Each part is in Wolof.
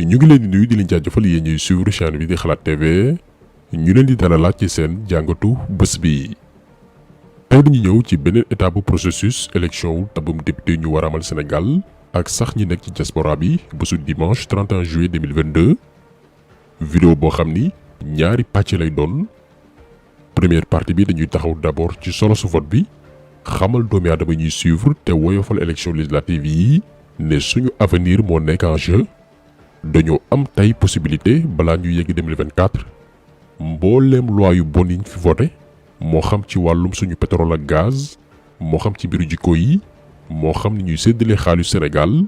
ñu ngi leen di nuyu di leen jaajëfal yéen ñuy suivre chaîne bi di Xalaat TV ñu leen di dalalaat ci seen jàngatu bés bi. tey dañu ñëw ci beneen étape bu processus élection wu tabum député ñu war a amal Sénégal ak sax ñi nekk ci diaspora bi bésu dimanche 31 juillet 2022. vidéo boo xam ni ñaari pàcc lay doon. première partie bi dañuy taxaw d'abord ci solo su vote bi xamal doomi aadama ñuy suivre te woyofal élection législative yi ne suñu avenir moo nekk en jeu. dañoo am tey possibilité balaa ñuy yegg 2024 mbooleem loi yu bon yiñ fi voté moo xam ci wàllum suñu pétrole ak gaz moo xam ci mbiru jikko yi moo xam ni ñuy séddale xaalis Sénégal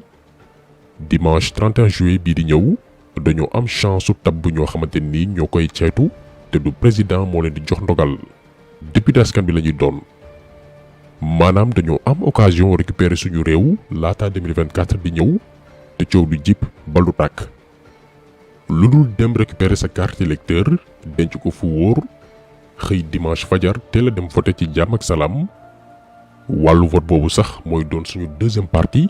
dimanche 31 juillet bii di ñëw dañoo am chance su tabb ñoo xamante ni ñoo koy ceytu te du président moo leen di jox ndogal député askan bi la ñuy doon maanaam dañoo am occasion récupérer suñu réew laata 2024 di ñëw te coow du jip ba lu tàkk lu dul dem récupérer sa carte électeur denc ko fu wóor xëy dimanche fajar teel a dem voté ci jàmm ak salaam wàllu vote boobu sax mooy doon suñu deuxième partie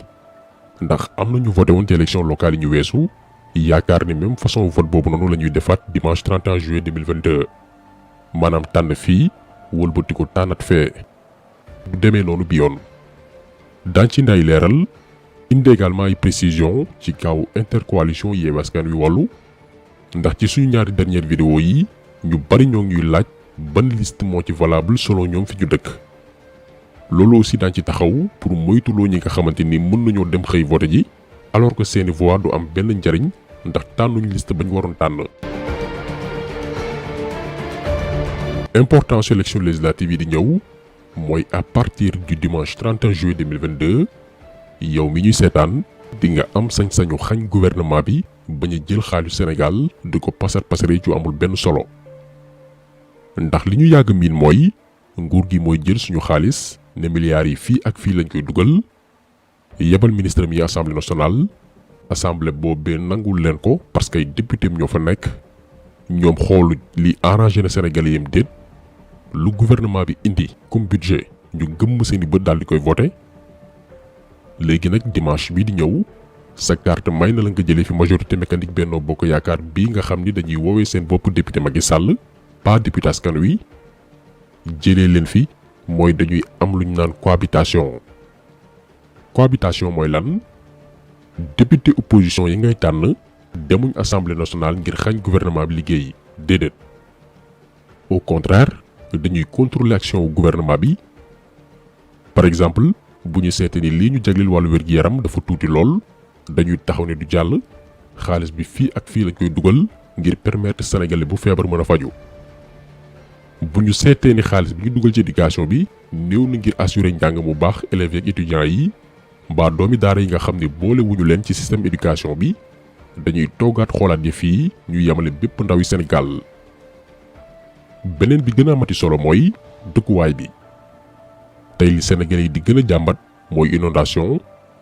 ndax am na ñu voté woon ci élection locale yi ñu weesu yaakaar ni même façon vote boobu noonu la ñuy defaat dimanche 31 juillet 2022 maanaam tànn fii wëlbati ko tànnat fee du demee noonu bi yoon daan ci nday leeral indi également ay précision ci kaw intercoalition Yewwi Askan Wi Wallu ndax ci suñu ñaari dernière vidéo yi ñu bari ñoo ngi laaj ban liste moo ci valable selon ñoom fi ñu dëkk loolu aussi daan ci taxaw pour moytuloo ñi nga xamante ni mën nañoo dem xëy vote ji alors que seeni voix du am benn njariñ ndax tànnuñ liste bañ waroon tànn. importance élection législative yi di ñëw mooy à partir du dimanche 31 juillet 2022 yow mi ñuy seetaan di nga am sañ-sañu xañ gouvernement bi bañ a jël xaalis Sénégal di ko pasare ci amul benn solo ndax li ñu yàgg miin mooy nguur gi mooy jël suñu xaalis ne milliards yi fii ak fii lañ koy dugal yebal ministre mi assemblée nationale assemblée boobee nangul leen ko parce que ay député ñoo fa nekk ñoom xoolu li arrangé na Sénégalais yam déet lu gouvernement bi indi comme budget ñu gëmm seeni bët daal di koy voté léegi nag dimanche bii di ñëw sa carte may na la nga jëlee fi majorité mécanique Benno Bokk Yaakaar bii nga xam ni dañuy woowee seen bopp député Macky Sall pas député askan wi jëlee leen fi mooy dañuy am lu ñu naan cohabitation mooy lan député opposition yi ngay tànn demuñ assemblée nationale ngir xañ gouvernement bi liggéey déedéet au contraire dañuy contrôler action wu gouvernement bi par exemple bu ñu seetee ni lii ñu jagleel wàllu wér-gi-yaram dafa tuuti lool dañuy taxaw ne du jàll xaalis bi fii ak fii lañ koy dugal ngir permettre sénégalais bu feebar mën a faju bu ñu seetee ni xaalis bi ñu dugal ci éducation bi néew na ngir assurer njàng mu baax élèves ak étudiants yi mbaa doomi daara yi nga xam ne boole wuñu leen ci système éducation bi dañuy toogaat xoolaat yi fii ñu yemale bépp ndaw yi Sénégal beneen bi gën a amati solo mooy dëkkuwaay bi tey li Sénégalais yi di gën a jàmbat mooy inondation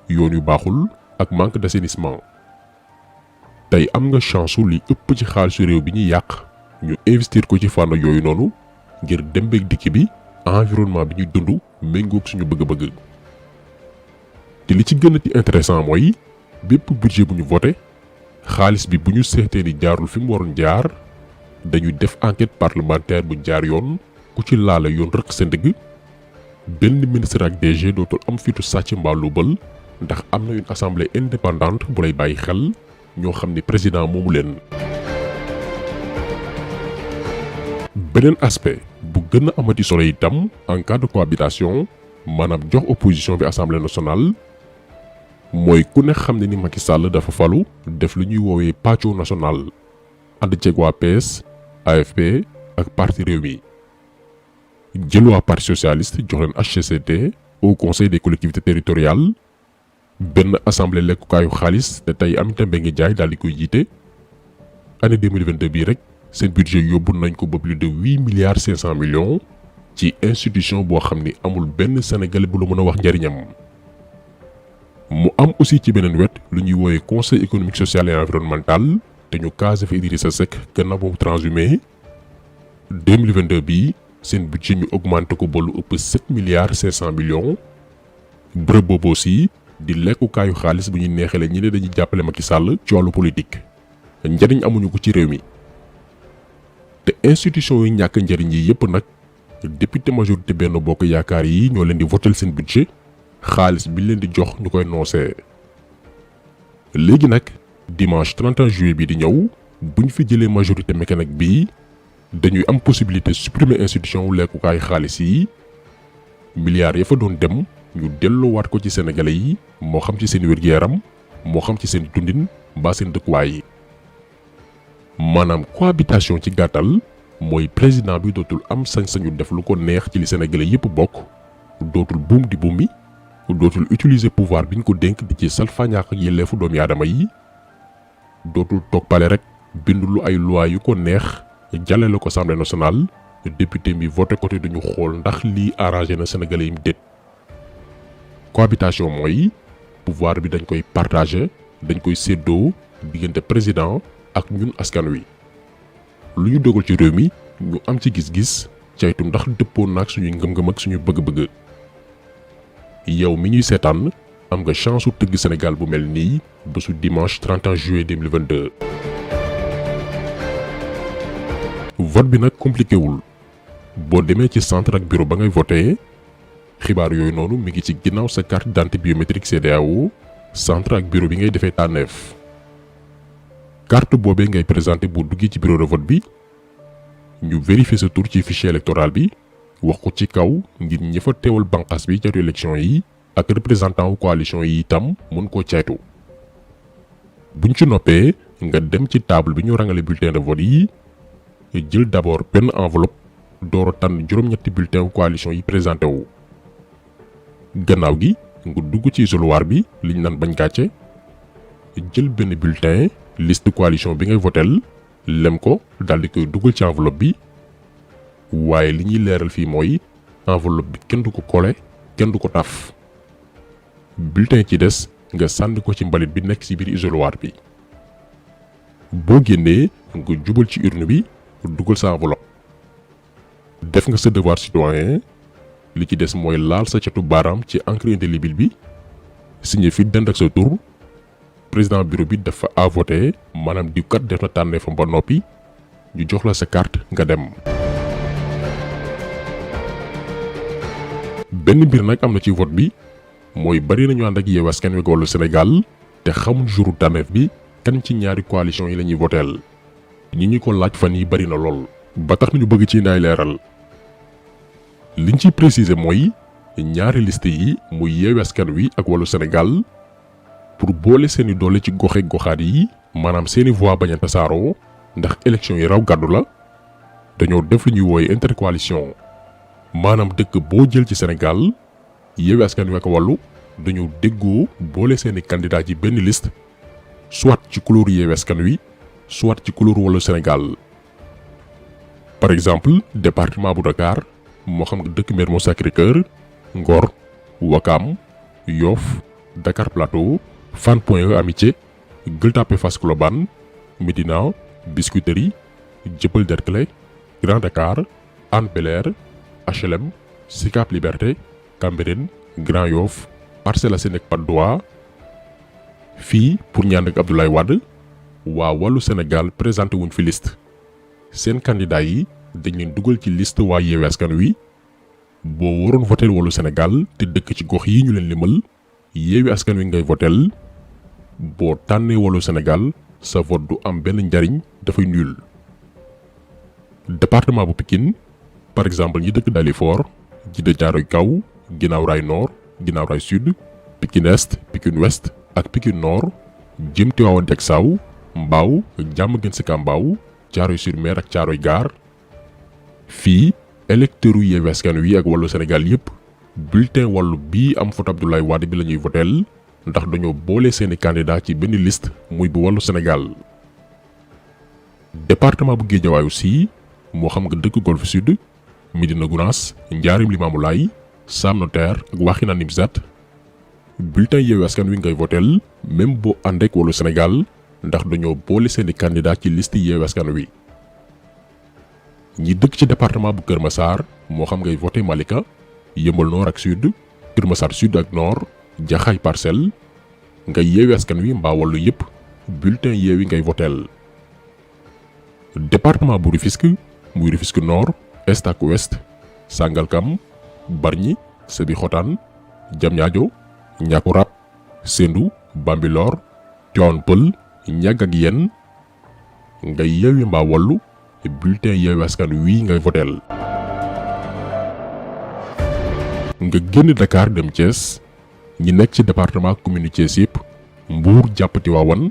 yoon yu baaxul ak manque d'assainissement tey am nga chance li ëpp ci xaalisu réew bi ñuy yàq ñu investir ko ci fànn yooyu noonu ngir dem beeg dikk bi environnement bi ñuy dund méngoog suñu bëgg-bëgg te li ci gën a ci intéressant mooy bépp budget bu ñu voté xaalis bi bu ñu seetee ni jaarul fi mu waroon jaar dañuy def enquête parlementaire bu jaar yoon ku ci laala yoon rëq sa ndigg benn ministre ak DG dootul am fitu sàcc mbaa luubal ndax am na une assemblée indépendante bu lay bàyyi xel ñoo xam ni président moomu leen. beneen aspect bu gën a amati solo itam en cas de cohabitation maanaam jox opposition bi assemblée nationale mooy ku ne xam ne ni Macky Sall dafa falu def lu ñuy woowee pàccoo national ànd ceeg waa PS AFP ak parti Rewmi jël waa parti socialiste jox leen HCCT au conseil des collectivités territoriales benn assemblée lekkukaayu xaalis te tey Aminata Mbengue Ndiaye daal di koy jiite année 2022 bii rek seen budget yóbbu nañ ko ba plus de 8,5 milliards ci institution boo xam ni amul benn sénégalais bu la mën a wax njariñam mu am aussi ci beneen wet lu ñuy woowee conseil économique social et environnemental te ñu casé fa Idrissa Seck gannaaw ba mu transhumé 2022 bii seen budget ñu augmenté ko ba lu ëpp 7,5 milliards bërëb boobu aussi di lekkukaayu xaalis bu ñuy neexalee ñi ne dañuy jàppale Macky Sall ci wàllu politique njariñ amuñu ko ci réew mi te institution yi ñàkk njariñ yi yépp nag député majorité Benno Bokk Yaakaar yi ñoo leen di votel seen budget xaalis bi leen di jox ñu koy noosee. léegi nag dimanche 31 juillet bi di ñëw buñ fi jëlee majorité mécanique bi dañuy am possibilité supprimer institution wu lekkukaay xaalis yi milliards ya fa doon dem ñu delloowaat ko ci sénégalais yi moo xam ci seen wér-gu-yaram moo xam ci seen dundin mbaa seen dëkkuwaay yi. maanaam cohabitation ci gàttal mooy président bi dootul am sañ-sañu def lu ko neex ci li sénégalais yépp bokk dootul buum di buumi dootul utiliser pouvoir bi ñu ko dénk di ci salfaañaax ak yelleefu doomi aadama yi dootul toog pale rek bind lu ay loi yu ko neex jàllale ko Assemblée nationale député mi voté côté duñu xool ndax lii arrangé na sénégalais yi mu déet. cohabitation mooy pouvoir bi dañ koy partager dañ koy séddoo diggante président ak ñun askan wi lu ñu dogal ci réew mi ñu am ci gis-gis caytu ndax dëppoo naag suñuy ngëm-ngëm ak suñu bëgg-bëgg. yow mi ñuy seetaan am nga chance su tëgg Sénégal bu mel nii bésu dimanche 31 juillet 2022. vote bi nag compliqué wul boo demee ci centre ak bureau ba ngay voté xibaar yooyu noonu mi ngi ci ginnaaw sa carte d'identité biométrique CEDEAO centre ak bureau bi ngay defee tànneef. carte boobee ngay présenté bu duggee ci bureau de vote bi ñu vérifier sa tur ci fichier électoral bi wax ko ci kaw ngir ñi fa teewal banqaas bi catu élection yi ak représentant wu coalition yi itam mën koo caytu. buñ ci noppee nga dem ci table bi ñu rangale bulletin de vote yi jël d'abord benn enveloppe door a tànn juróom-ñetti bulletin wu coalition yi présenté wu. gannaaw gi nga dugg ci isoloir bi liñ naan bañ gàcce jël benn bulletin liste coalition bi ngay votel lem ko daldi koy dugal ci enveloppe bi waaye li ñuy leeral fii mooy enveloppe bi kenn du ko kole kenn du ko taf. bulletin ci des nga sànni ko ci mbalit bi nekk ci biir isoloir bi. boo génnee nga jubal ci urne bi dugal sa enveloppe. def nga sa devoir citoyen li ci des mooy laal sa catu baaraam ci encre indélébile bi signé fi dend ak sa tur président bureau bi dafa à voter maanaam diw kat def na tànneefam ba noppi ñu jox la sa carte nga dem. benn mbir nag am na ci vote bi mooy bari nañu ànd ak Yewwi Askan Wi Wallu Sénégal te xamul jouru tànneef bi kan ci ñaari coalition yi la ñuy voteel ñi ñu ko laaj fan yi bari na lool ba tax nañu bëgg ci naay leeral. liñ ciy préciser mooy ñaari liste yi muy Yewwi Askan Wi ak Wallu Sénégal pour boole seeni doole ci goxe goxaat yi maanaam seeni voix bañ a tasaaroo ndax élection yi raw gàddu la dañoo def lu ñuy wooye intercoalition maanaam dëkk boo jël ci Sénégal Yewwi Askan Wi ak Wallu dañoo déggoo boole seeni candidat ci benn liste soit ci couleur Yewwi Askan Wi soit ci couleur Wallu Sénégal. par exemple département bu Dakar moo xam nga dëkk Mermoz Sacré-Cœur Ngor Ouakam Yoff Dakar Plateau Fann Point E Amitié Gueule Tapée Fass Colobane Médina Biscuiterie Dieuppeul Derklé Grand Dakar Hann Bel-Air HLM Sicap Liberté Cambérène Grand Yoff Parcelles Assainies ak Patte d'Oie. fii pour ñaan ak Abdoulaye Wade waa Wallu Sénégal présenté wuñ fi liste seen candidat yi dañ leen dugal ci liste waa Yewwi Askan Wi boo waroon votel Wallu Sénégal te dëkk ci gox yi ñu leen limal Yewwi Askan Wi ngay votel boo tànnee Wallu Sénégal sa vote du am benn njariñ dafay nul. département bu Pikine par exemple ñi dëkk Dalifort Djiddah Thiaroye Kaw Guinaw Rail Nord Guinaw Rail Sud Pikine Est Pikine Ouest ak Pikine Nord jëm Tivaouane Diacksao Mbao Diamaguène Sicap Mbao Thiaroye-sur-Mer ak Thiaroye Gare. fii électeurs yu Yewwi Askan Wi ak Wallu Sénégal yépp bulletin Wallu bii am photo Abdoulaye Wade bi la ñuy voteel ndax dañoo boole seeni candidat ci benn liste muy bu Wallu Sénégal. département bu Guédiawaye aussi moo xam nga dëkk Golf Sud Médina Gounass Ndiarème Limamoulaye Sam Notaire ak Wakhinane Nimzatt bulletin Yewwi Askan Wi ngay voteel même boo ànd ak Wallu Sénégal ndax dañoo boole seeni candidat ci liste Yewwi Askan Wi. ñi dëkk ci département bu Kër Massar moo xam ngay voté Malika Yeumbeul Nord ak Sud Kër Massar Sud ak Nord Jaxaay Parcelles ngay Yewwi Askan Wi mbaa Wallu yépp bulletin Yewwi ngay voteel département bu Rufisque muy Rufisque Nord est ak ouest Sangalkam Bargny Sébikotane Diamniadio Niakoulrap Sendou Bambilor Tivaouane Peulh Niaga ak Yène nga Yewwi mbaa Wallu bulletin Yewwi Askan Wi ngay votel nga génn Dakar dem Thiès ñi nekk ci département commune Thiès yëpp Mbour jàpp Tivaouane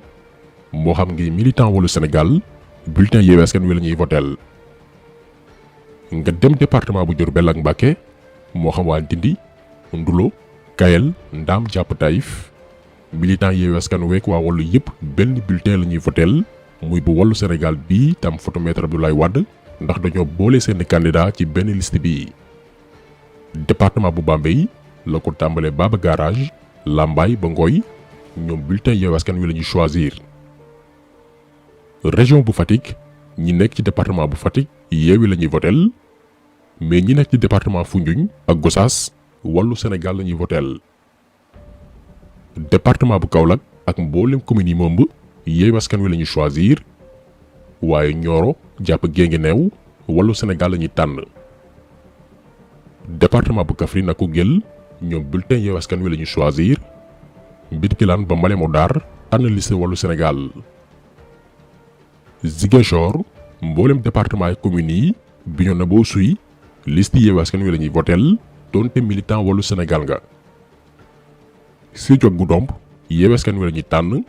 moo xam ngi militant Wallu Sénégal bulletin Yewwi Askan Wi la ñuy votel nga dem département bu Diourbel ak Mbacké moo xam waa Ndindi Ndulo Kayel Ndam jàpp Taïf militant Yewwi Askan Wi waa Wallu yëpp benn bulletin la ñuy votel muy bu Wallu Sénégal bii tam photo Maître Abdoulaye Wade ndax dañoo boole seen candidat ci benn liste bi. département bu Bambey la ko tàmbalee Baba Garage Lambaye ba Ngoy ñoom bulletin Yewwi Askan Wi la ñuy choisir. région bu Fatick ñi nekk ci département bu Fatick Yewwi la ñuy votel mais ñi nekk ci département Foundiougne ak Gossas Wallu Sénégal la ñuy votel. département bu Kaolack ak mboolem commune yi momb Yewwi Askan Wi la ñuy choisir waaye Nioro jàpp Guinguinéo Wallu Sénégal la ñuy tànn. département bu Kaffrine ak Koungheul ñoom bulletin Yewwi Askan Wi la ñuy choisir Mbirkilaan ba Malem Hodar tànn liste Wallu Sénégal. Ziguinchor mboolem département ak communes yi Bignona ba Oussouye liste Yewwi Askan Wi la ñuy votel doonte militant Wallu Sénégal nga. Sédhiou ak Goudomp Yewwi Askan Wi la ñuy tànn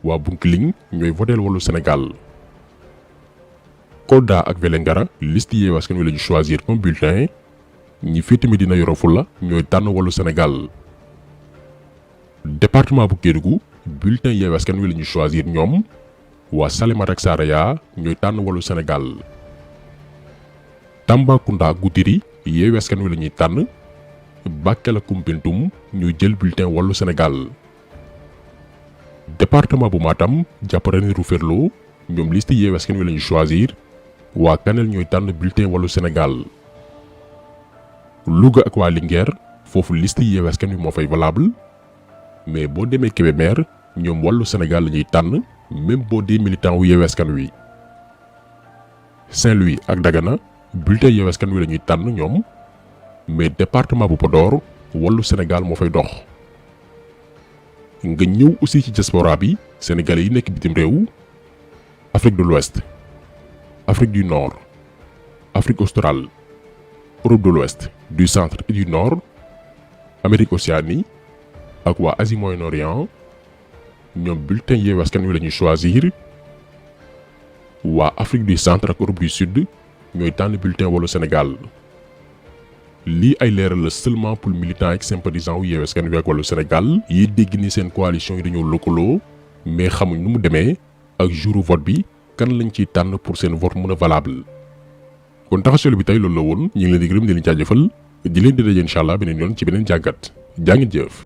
waa Bounkiling ñooy votel Wallu Sénégal. Kolda ak Vélingara liste Yewwi Askan Wi la ñuy choisir comme bulletin ñi féete Médina Yoro Foulah ñooy tànn Wallu Sénégal. département bu Kédougou bulletin Yewwi Askan Wi la ñuy choisir ñoom waa Salémata ak Saraya ñooy tànn Wallu Sénégal. Tambacounda ak Goudiri Yewwi Askan Wi la ñuy tànn Bakel ak Koumpentoum ñooy jël bulletin Wallu Sénégal. département bu Matam jàpp Ranérou Ferlo ñoom liste Yewwi Askan Wi la ñuy choisir waa Kanel ñooy tànn bulletin Wallu Sénégal. Louga ak waa Linguère foofu liste Yewwi Askan Wi moo fay valable mais boo demee Kébémer ñoom Wallu Sénégal la ñuy tànn même boo dee militant wu Yewwi Askan Wi. Saint-Louis ak Dagana bulletin Yewwi Askan Wi la ñuy tànn ñoom mais département bu Podor Wallu Sénégal moo fay dox. nga ñëw aussi ci diaspora bi sénégalais yi nekk bitim réew Afrique de l'Ouest Afrique du Nord Afrique australe Europe de l'Ouest du centre et du nord Amérique Océanie ak waa Asie Moyen-Orient ñoom bulletin Yewwi Askan Wi la ñuy choisir. waa Afrique du centre ak Europe du sud ñooy tànn bulletin Wallu Sénégal. lii ay leeral la seulement pour militants ak sympathisants wu Yewwi Askan Wi ak Wallu Sénégal yi dégg ni seen coalition yi dañoo lëkkaloo mais xamuñ nu mu demee ak jouru vote bi kan lañ ciy tànn pour seen vote mën a valable. kon taxaw bi tey loolu la woon ñu ngi leen di gërëm di leen jaajëfal di leen di daje incha allah beneen yoon ci beneen jàngat jaa ngeen jëf.